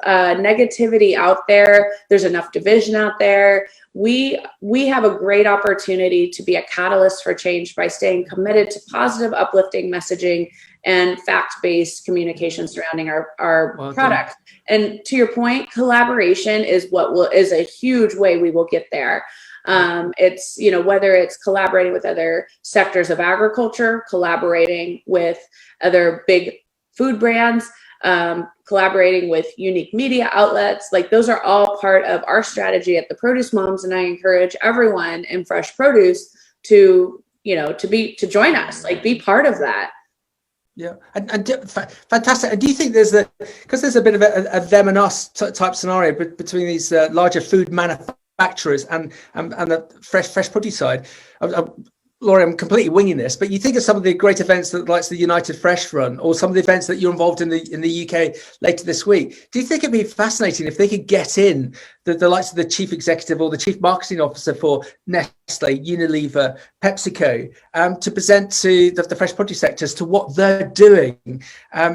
negativity out there. There's enough division out there. We have a great opportunity to be a catalyst for change by staying committed to positive, uplifting messaging and fact-based communication surrounding our product. And to your point, collaboration is is a huge way we will get there. It's, you know, whether it's collaborating with other sectors of agriculture, collaborating with other big food brands, collaborating with unique media outlets, like those are all part of our strategy at the Produce Moms. And I encourage everyone in fresh produce to, you know, to join us, like be part of that. Yeah, and fantastic. And do you think because there's a bit of a them and us type scenario between these larger food manufacturers and the fresh produce side? Laurie, I'm completely winging this, but you think of some of the great events that like the United Fresh Run, or some of the events that you're involved in the UK later this week. Do you think it'd be fascinating if they could get in the likes of the chief executive or the chief marketing officer for Nestle, Unilever, PepsiCo, to present to the fresh produce sector as to what they're doing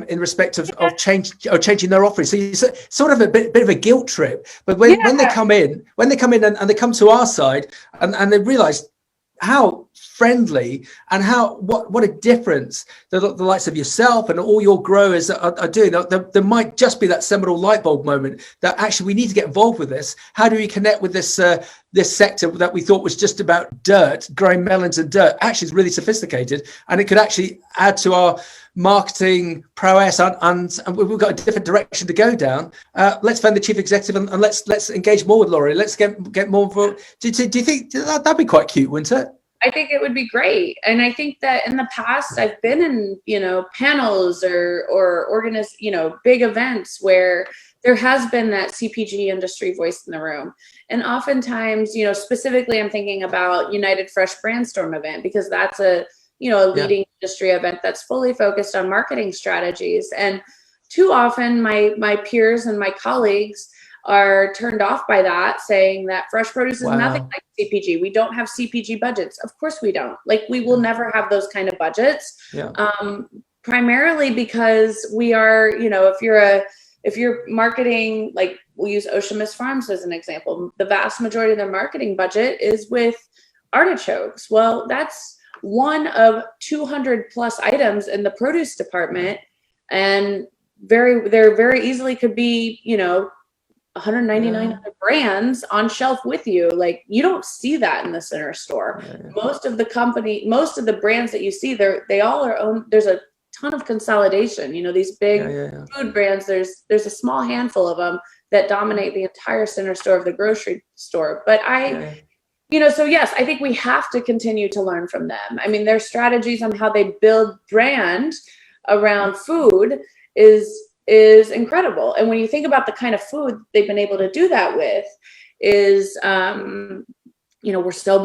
in respect of changing their offering? So it's sort of a bit of a guilt trip. But when they come in and they come to our side and they realise how friendly and what a difference the likes of yourself and all your growers are doing. There might just be that seminal light bulb moment that actually we need to get involved with this. How do we connect with this sector that we thought was just about dirt, growing melons and dirt? Actually, it's really sophisticated, and it could actually add to our marketing prowess, and we've got a different direction to go down. Let's find the chief executive and let's engage more with Laurie. Let's get more involved. Do you think that'd be quite cute, wouldn't it? I think it would be great. And I think that in the past, I've been in, you know, panels or organized, you know, big events where there has been that CPG industry voice in the room. And oftentimes, you know, specifically I'm thinking about United Fresh Brandstorm event, because that's a leading industry event that's fully focused on marketing strategies. And too often my peers and my colleagues are turned off by that, saying that fresh produce is nothing like CPG. We don't have CPG budgets. Of course we don't. Like, we will never have those kind of budgets. Primarily because we are, you know, if you're marketing, like we'll use Ocean Mist Farms as an example, the vast majority of their marketing budget is with artichokes. Well, that's one of 200 plus items in the produce department, and there very easily could be, you know, 199 other brands on shelf with you. Like, you don't see that in the center store. Most of the brands that you see, they all are owned. There's a ton of consolidation. You know, these big food brands, there's a small handful of them that dominate the entire center store of the grocery store. But you know, so yes, I think we have to continue to learn from them. I mean, their strategies on how they build brand around food is incredible. And when you think about the kind of food they've been able to do that with, is you know, we're so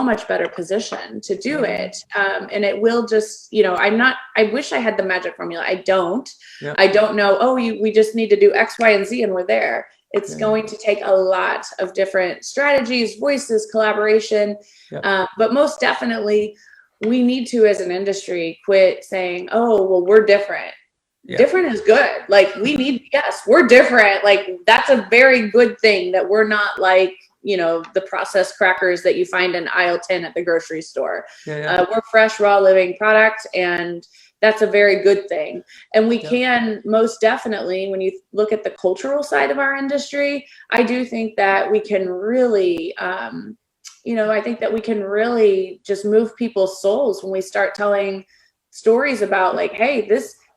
much better positioned to do it. And it will just, you know, I wish I had the magic formula. I don't know, we just need to do X, Y, and Z and we're there. It's going to take a lot of different strategies, voices, collaboration. But most definitely, we need to, as an industry, quit saying, oh, well, we're different. Different is good. Like, we need, yes, we're different. Like, that's a very good thing, that we're not like, you know, the processed crackers that you find in aisle 10 at the grocery store. We're fresh, raw, living product, and that's a very good thing. And we can most definitely, when you look at the cultural side of our industry, I do think that we can really, you know, I think that we can really just move people's souls when we start telling stories about, like, hey,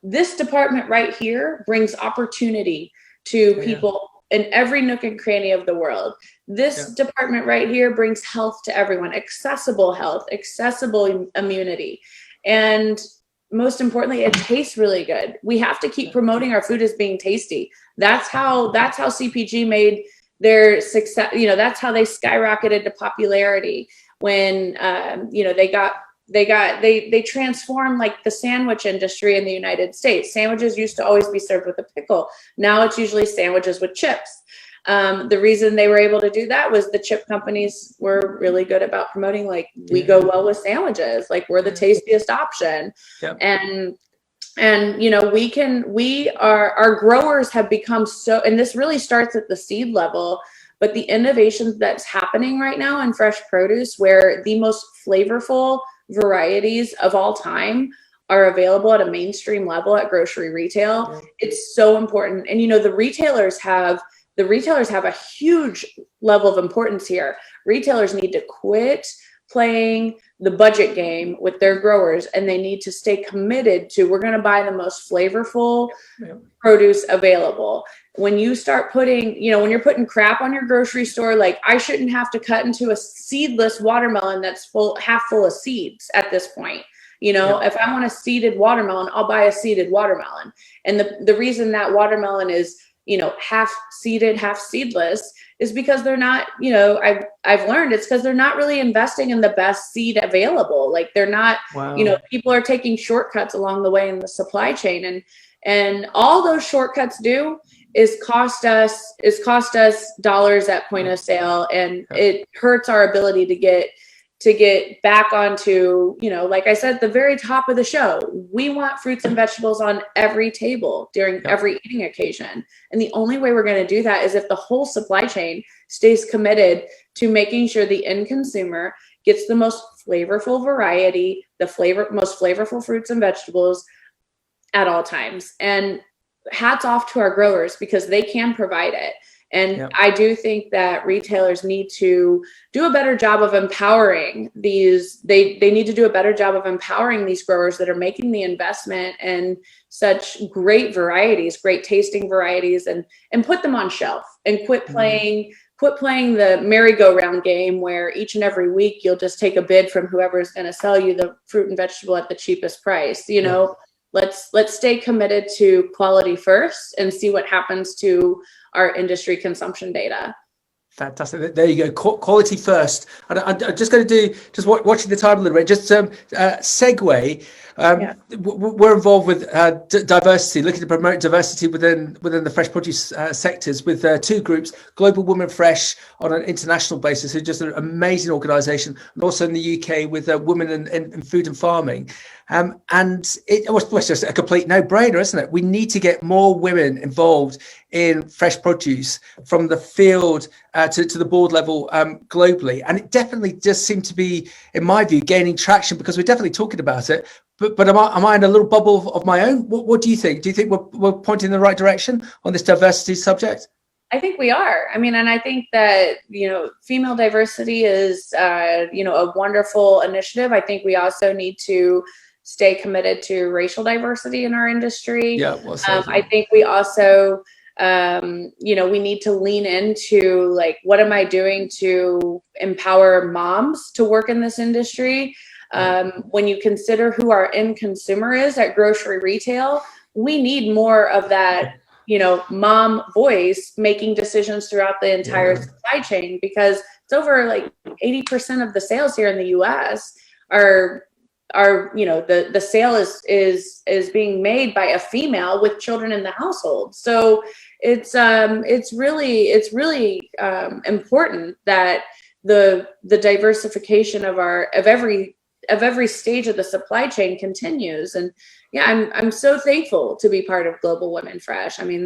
this department right here brings opportunity to people in every nook and cranny of the world. This department right here brings health to everyone, accessible health, accessible immunity. And most importantly, it tastes really good. We have to keep promoting our food as being tasty. That's how CPG made their success. You know, that's how they skyrocketed to popularity when, you know, they transformed, like, the sandwich industry in the United States. Sandwiches used to always be served with a pickle. Now it's usually sandwiches with chips. The reason they were able to do that was the chip companies were really good about promoting, like, we go well with sandwiches, like, we're the tastiest option. And you know, our growers have become so, and this really starts at the seed level, but the innovations that's happening right now in fresh produce, where the most flavorful varieties of all time are available at a mainstream level at grocery retail. It's so important. And, you know, the retailers have a huge level of importance here. Retailers need to quit playing the budget game with their growers, and they need to stay committed to, we're going to buy the most flavorful produce available. When you start putting, you know, when you're putting crap on your grocery store, like, I shouldn't have to cut into a seedless watermelon that's half full of seeds at this point. You know, if I want a seeded watermelon, I'll buy a seeded watermelon. And the reason that watermelon is, you know, half seeded, half seedless, is because they're not, you know, I've learned it's because they're not really investing in the best seed available. Like, they're not, you know, people are taking shortcuts along the way in the supply chain, and all those shortcuts do is cost us dollars at point of sale, and it hurts our ability to get back onto, you know, like I said at the very top of the show, we want fruits and vegetables on every table during every eating occasion. And the only way we're going to do that is if the whole supply chain stays committed to making sure the end consumer gets the most flavorful variety, most flavorful fruits and vegetables at all times. And hats off to our growers, because they can provide it. And I do think that retailers need to do a better job of empowering these. They need to do a better job of empowering these growers that are making the investment in such great varieties, great tasting varieties, and put them on shelf, and quit playing the merry-go-round game where each and every week you'll just take a bid from whoever's going to sell you the fruit and vegetable at the cheapest price. You know, let's stay committed to quality first and see what happens to our industry consumption data. Fantastic. There you go. Quality first. And I'm just going to do, just watching the time a little bit, just segue. We're involved with diversity, looking to promote diversity within the fresh produce sectors with two groups, Global Women Fresh on an international basis, who's just an amazing organisation, and also in the UK with Women in Food and Farming. And it was just a complete no-brainer, isn't it? We need to get more women involved in fresh produce from the field to the board level globally. And it definitely does seem to be, in my view, gaining traction, because we're definitely talking about it. But am I in a little bubble of my own? What do you think? Do you think we're pointing in the right direction on this diversity subject? I think we are. I mean, and I think that, you know, female diversity is, you know, a wonderful initiative. I think we also need to stay committed to racial diversity in our industry. I think we also, you know, we need to lean into, like, what am I doing to empower moms to work in this industry? When you consider who our end consumer is at grocery retail, we need more of that, you know, mom voice making decisions throughout the entire supply chain, because it's over like 80% of the sales here in the US are, you know, the sale is being made by a female with children in the household. So it's really important that the diversification of every stage of the supply chain continues. And yeah, I'm so thankful to be part of Global Women Fresh. I mean,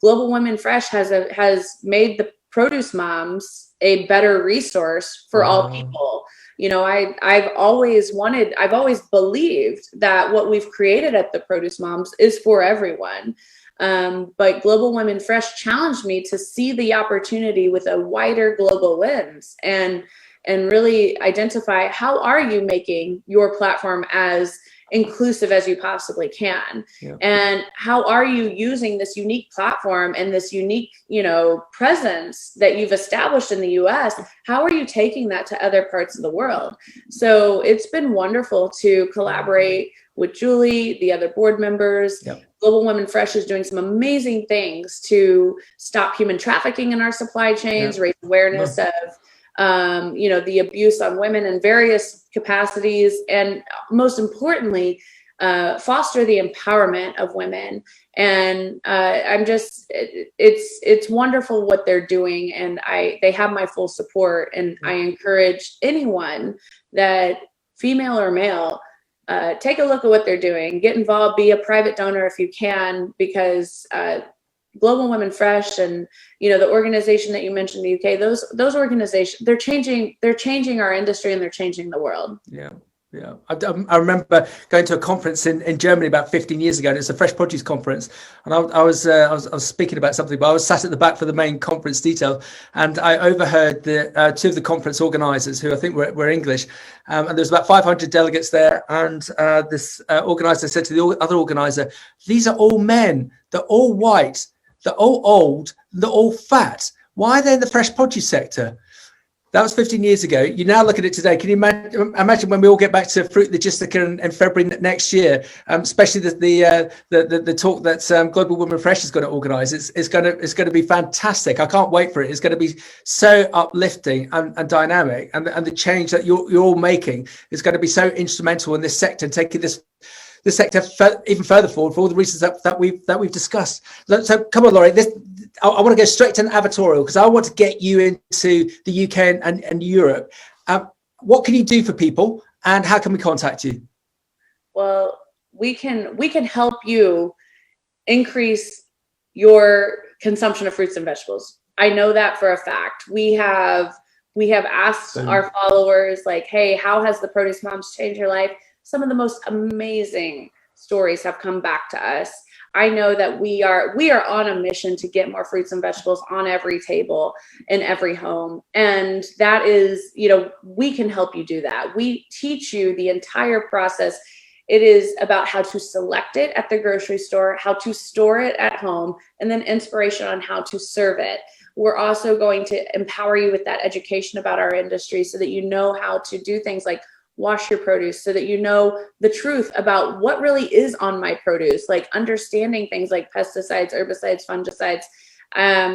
Global Women Fresh has made the produce moms a better resource for all people. You know, I've always believed that what we've created at the Produce Moms is for everyone. But Global Women Fresh challenged me to see the opportunity with a wider global lens and really identify, how are you making your platform as inclusive as you possibly can? Yeah. And how are you using this unique platform and this unique, presence that you've established in the US? How are you taking that to other parts of the world? So it's been wonderful to collaborate with Julie, the other board members. Yep. Global Women Fresh is doing some amazing things to stop human trafficking in our supply chains, raise awareness of the abuse on women in various capacities, and most importantly, foster the empowerment of women. And it's wonderful what they're doing, and they have my full support. And I encourage anyone, that female or male, take a look at what they're doing, get involved, be a private donor if you can, because Global Women Fresh and the organization that you mentioned in the UK, those organizations, they're changing our industry, and they're changing the world. Yeah. I remember going to a conference in Germany about 15 years ago, and it's a fresh produce conference. And I was speaking about something, but I was sat at the back for the main conference detail, and I overheard the two of the conference organisers, who I think were English, and there was about 500 delegates there. And this organiser said to the other organiser, "These are all men. They're all white. They're all old. They're all fat. Why are they in the fresh produce sector?" That was 15 years ago. You now look at it today. Can you imagine when we all get back to Fruit Logistica in February next year, especially the talk that Global Women Fresh is going to organise? It's going to be fantastic. I can't wait for it. It's going to be so uplifting and dynamic, and the change that you're all making is going to be so instrumental in this sector, and taking this sector even further forward for all the reasons that we've discussed. So come on, Laurie. I want to go straight to an advertorial, because I want to get you into the UK and Europe. What can you do for people, and how can we contact you? Well, we can help you increase your consumption of fruits and vegetables. I know that for a fact. We have asked our followers, like, hey, how has the Produce Moms changed your life? Some of the most amazing stories have come back to us. I know that we are on a mission to get more fruits and vegetables on every table in every home. And that is, we can help you do that. We teach you the entire process. It is about how to select it at the grocery store, how to store it at home, and then inspiration on how to serve it. We're also going to empower you with that education about our industry, so that you know how to do things like wash your produce, so that you know the truth about what really is on my produce, like understanding things like pesticides, herbicides, fungicides.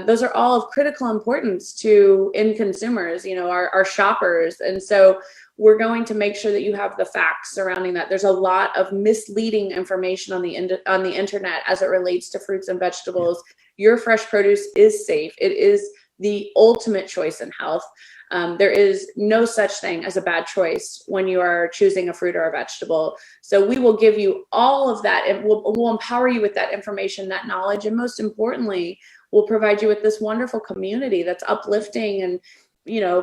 Those are all of critical importance to end consumers, our shoppers. And so we're going to make sure that you have the facts surrounding that. There's a lot of misleading information on the internet as it relates to fruits and vegetables. Your fresh produce is safe. It is the ultimate choice in health. There is no such thing as a bad choice when you are choosing a fruit or a vegetable. So we will give you all of that, and we'll empower you with that information, that knowledge, and most importantly, we'll provide you with this wonderful community that's uplifting, and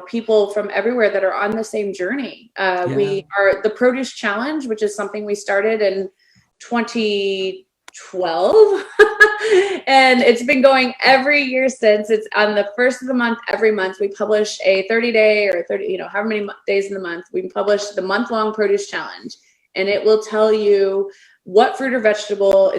people from everywhere that are on the same journey. We are the Produce Challenge, which is something we started in 2012 and it's been going every year since. It's on the first of the month. Every month we publish a 30-day or 30, however many days in the month, we publish the month-long Produce Challenge, and it will tell you what fruit or vegetable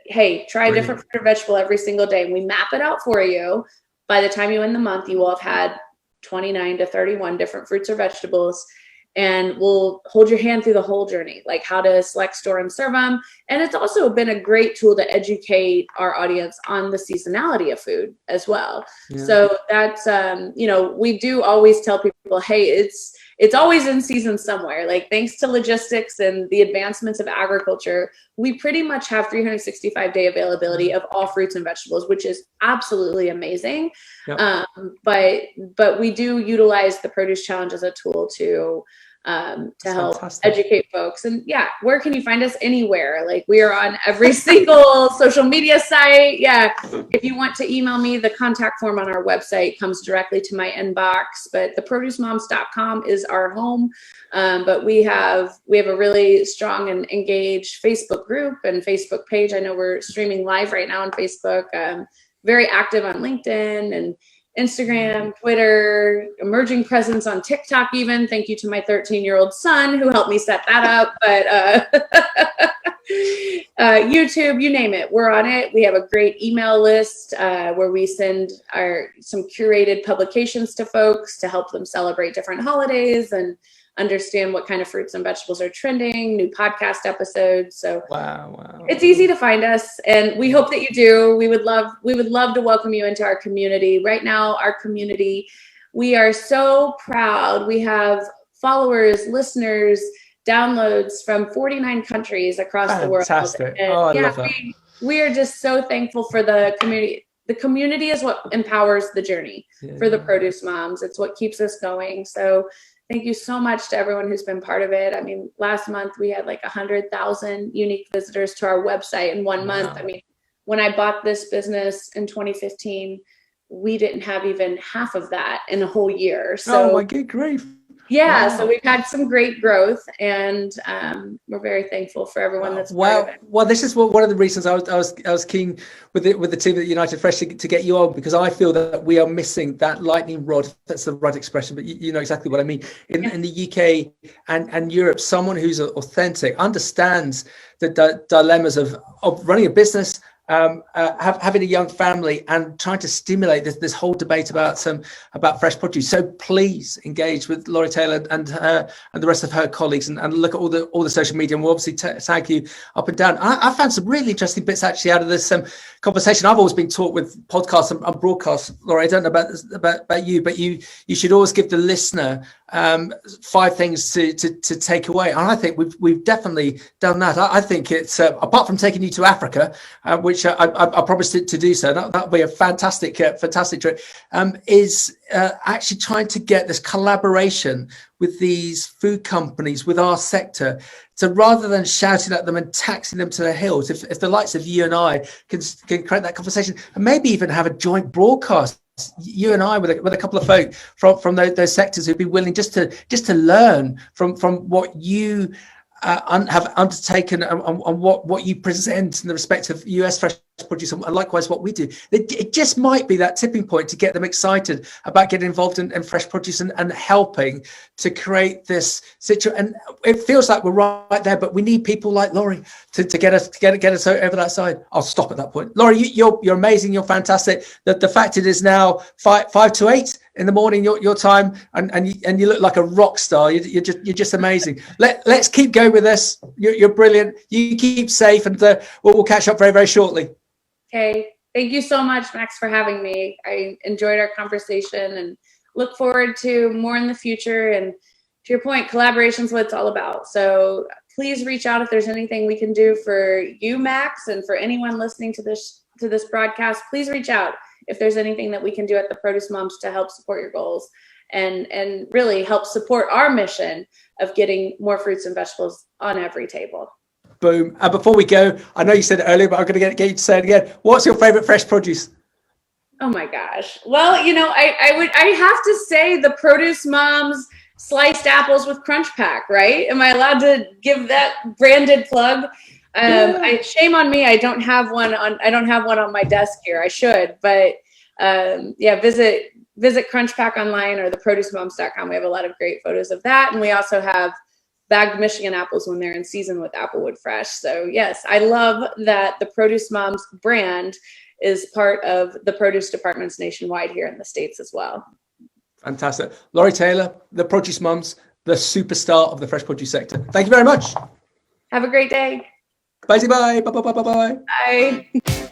hey, try a different fruit or vegetable every single day, and we map it out for you. By the time you end the month, you will have had 29 to 31 different fruits or vegetables, and we'll hold your hand through the whole journey, like how to select, store, and serve them. And it's also been a great tool to educate our audience on the seasonality of food as well. Yeah. So that's, we do always tell people, hey, it's always in season somewhere. Like, thanks to logistics and the advancements of agriculture, we pretty much have 365-day availability of all fruits and vegetables, which is absolutely amazing. Yep. But we do utilize the Produce Challenge as a tool to help educate folks. And yeah, where can you find us? Anywhere. Like, we are on every single social media site. Yeah. If you want to email me, the contact form on our website comes directly to my inbox, but theproducemoms.com is our home. But we have a really strong and engaged Facebook group and Facebook page. I know we're streaming live right now on Facebook, very active on LinkedIn and Instagram, Twitter, emerging presence on TikTok even. Thank you to my 13-year-old son who helped me set that up. But YouTube, you name it, we're on it. We have a great email list where we send some curated publications to folks to help them celebrate different holidays and understand what kind of fruits and vegetables are trending, new podcast episodes. So wow. It's easy to find us, and we hope that you do. We would love to welcome you into our community. Right now, our community, we are so proud. We have followers, listeners, downloads from 49 countries across the world. Fantastic. And I love that. We are just so thankful for the community. The community is what empowers the journey for the Produce Moms. It's what keeps us going. So thank you so much to everyone who's been part of it. I mean, last month we had like 100,000 unique visitors to our website in 1 month. I mean, when I bought this business in 2015, we didn't have even half of that in a whole year. So, oh my good grief. Yeah, wow. So we've had some great growth, and we're very thankful for everyone that's part of it. Well, this is one of the reasons I was keen with the team at United Fresh to get you on, because I feel that we are missing that lightning rod. That's the right expression, but you know exactly what I mean. In the UK and Europe, someone who's authentic, understands the dilemmas of running a business, having a young family, and trying to stimulate this whole debate about fresh produce. So please engage with Laurie Taylor and the rest of her colleagues, and look at all the social media, and we'll obviously tag you up and down. I found some really interesting bits actually out of this conversation. I've always been taught with podcasts and broadcasts, Laurie, I don't know about you, but you should always give the listener 5 things to take away, and I think we've definitely done that. I think it's apart from taking you to Africa, which I promised to do so. That'll be a fantastic trip. Is actually trying to get this collaboration with these food companies, with our sector. So rather than shouting at them and taxing them to the hills, if the likes of you and I can create that conversation, and maybe even have a joint broadcast, you and I with a couple of folk from those sectors who'd be willing just to learn from what you have undertaken and what you present in the respect of US fresh produce, and likewise what we do. It just might be that tipping point to get them excited about getting involved in fresh produce and helping to create this situation. And it feels like we're right there, but we need people like Laurie to get us over that side. I'll stop at that point. Laurie, you're amazing. You're fantastic. The fact it is now 5 to 8 in the morning your time, and you look like a rock star. You're just amazing. Let's keep going with this. You're brilliant. You keep safe, and we'll catch up very, very shortly. Okay. Thank you so much, Max, for having me. I enjoyed our conversation and look forward to more in the future. And to your point, collaboration is what it's all about. So please reach out if there's anything we can do for you, Max, and for anyone listening to this broadcast. Please reach out if there's anything that we can do at the Produce Moms to help support your goals and really help support our mission of getting more fruits and vegetables on every table. Boom. And before we go, I know you said it earlier, but I'm going to get you to say it again. What's your favorite fresh produce? Oh my gosh. Well, I have to say the Produce Moms sliced apples with Crunch Pack, right? Am I allowed to give that branded plug? Shame on me. I don't have one on my desk here. I should, but visit Crunch Pack online or theproducemoms.com. We have a lot of great photos of that. And we also have bagged Michigan apples when they're in season with Applewood Fresh. So yes, I love that the Produce Moms brand is part of the produce departments nationwide here in the States as well. Fantastic. Laurie Taylor, the Produce Moms, the superstar of the fresh produce sector. Thank you very much. Have a great day. Bye. Bye. Bye.